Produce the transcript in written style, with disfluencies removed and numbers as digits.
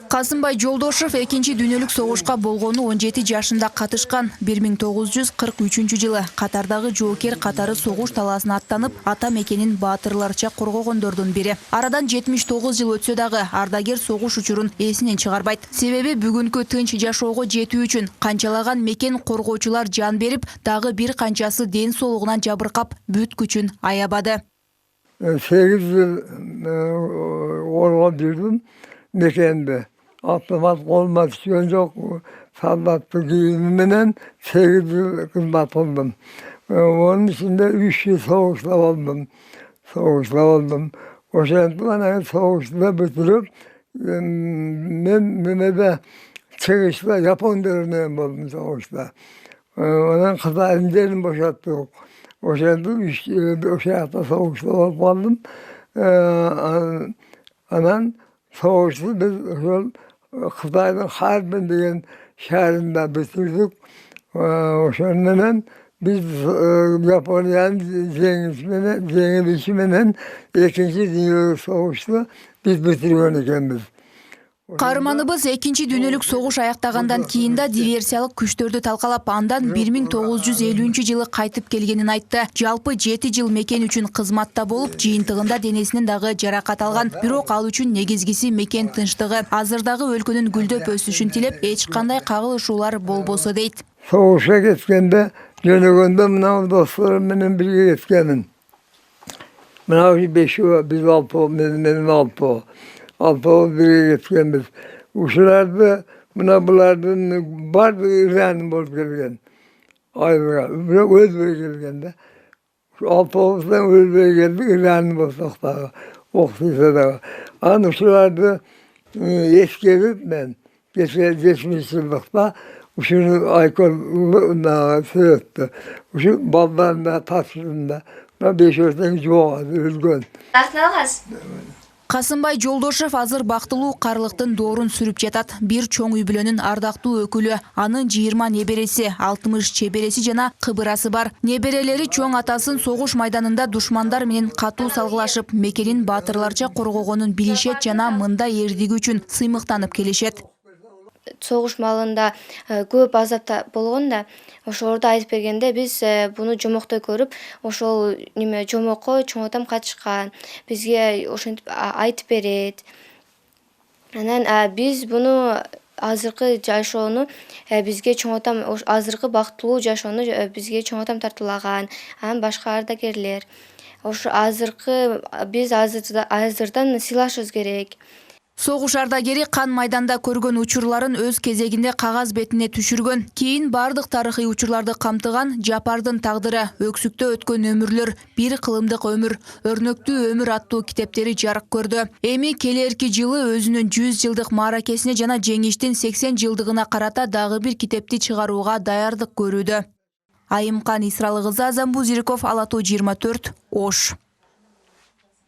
Касымбай Жолдошев экинчи дүйнөлүк согушка болгону 17 жашында катышкан. 1943 Катардагы жоокер катары согуш талаасына аттанып, ата мекенин баатырларча коргогондордун бири. Арадан 79 жыл өтсө дагы ардагер согуш учурун эсинен чыгарбайт. Себеби бүгүнкү тынч жашоого жетүү үчүн канчалаган мекен коргоочулар жан берип, дагы бир канчасы ден соолугунан жабыркап, бүт күчүн аябады. 8 yıl orada büyüdüm mekende. Atlamak olmaz için çok sallattı giyimimden 8 yıl kızmat oldum. Onun içinde 3 yıl soğukta oldum. O şartla soğukta bitirip ben de çıkışta Japon derneğim oldum soğukta. Onun kıza ellerini boşalttık. O şartla soğukta oldum. Anan soğukta biz Kıtay'ın Harbin diyen şehrinde bitirdik. O şartla biz Japonya'nın zenginleşiminden 2. Dünya Savaşı'nda biz bitiriyoruz. Каарманыбыз экинчи дүйнөлүк согуш аяктагандан кийин да диверсиялык күчтөрдү талкалап, андан 1950-жылы кайтып келгенин айтты. Жалпы 7 жыл мекен үчүн кызматта болуп, жыйынтыгында денесинен дагы жаракат алган. Бирок ал үчүн негизгиси мекен тынчтыгы. Азырдагы өлкөнүн гүлдөп өсүшүн тилеп, эч кандай кагылышуулар болбосо дейт. Soğuşa кеткенде, жөнөгөндө мына досторум менен бирге кеткенмин. Мына 5 biz 6 менен 6. Altılı biri geçkendir. Uşularda bulardan var bir İran bulup gelgen. Ayrıca öldürü gelgen de. Altılıdan öldürü geldi İran bulsak da. Oktuysa da. Ama uşularda eskerip ben. Geçmiş yıllıkta uşunu aykoluna sığıttı. Uşu ballarında, taşlarında. 5 yaştan çoğu ölgön. Касымбай Жолдошев азыр бактылуу карлыктын доорун сүрүп жатат. Бир чоң үй бүлөнүн ардактуу өкүлү. Анын 20 небереси, 60 чебереси жана кыбырасы бар. Неберелери чоң атасын согуш майданында душмандар менен катуу салгылашып, мекенин баатырларча коргогонун билишет жана мындай эрдиги үчүн сыймыктанып келишет. Согуш маалында көп азапта болгонда, ошолорду айтып бергенде биз буну жомоктой көрүп, ошол жомокко чоң атам катышкан, бизге ошентип айтып берет. Анан биз буну азыркы жашоону бизге чоң атам, азыркы бактылуу жашоону бизге чоң атам тартуулаган, анан башка ардагерлер. Ошо азыркы биз азырдан сыйлашыбыз керек. Согуш ардагери кан майданда көргөн учурларын өз кезегинде кагаз бетине түшүргөн. Кийин бардык тарыхый учурларды камтыган Жапардын тагдыры, өксүктө өткөн өмүрлөр, бир кылымдык өмүр, өрнөктүү өмүр аттуу китептери жарык көрдү. Эми келерки жылы өзүнүн 100 жылдык мааракесине жана жеңиштин 80 жылдыгына карата дагы бир китепти чыгарууга даярдык көрүүдө. Айымкан Исралы кызы, Азамбу Зириков, Ала Тоо 24, Ош.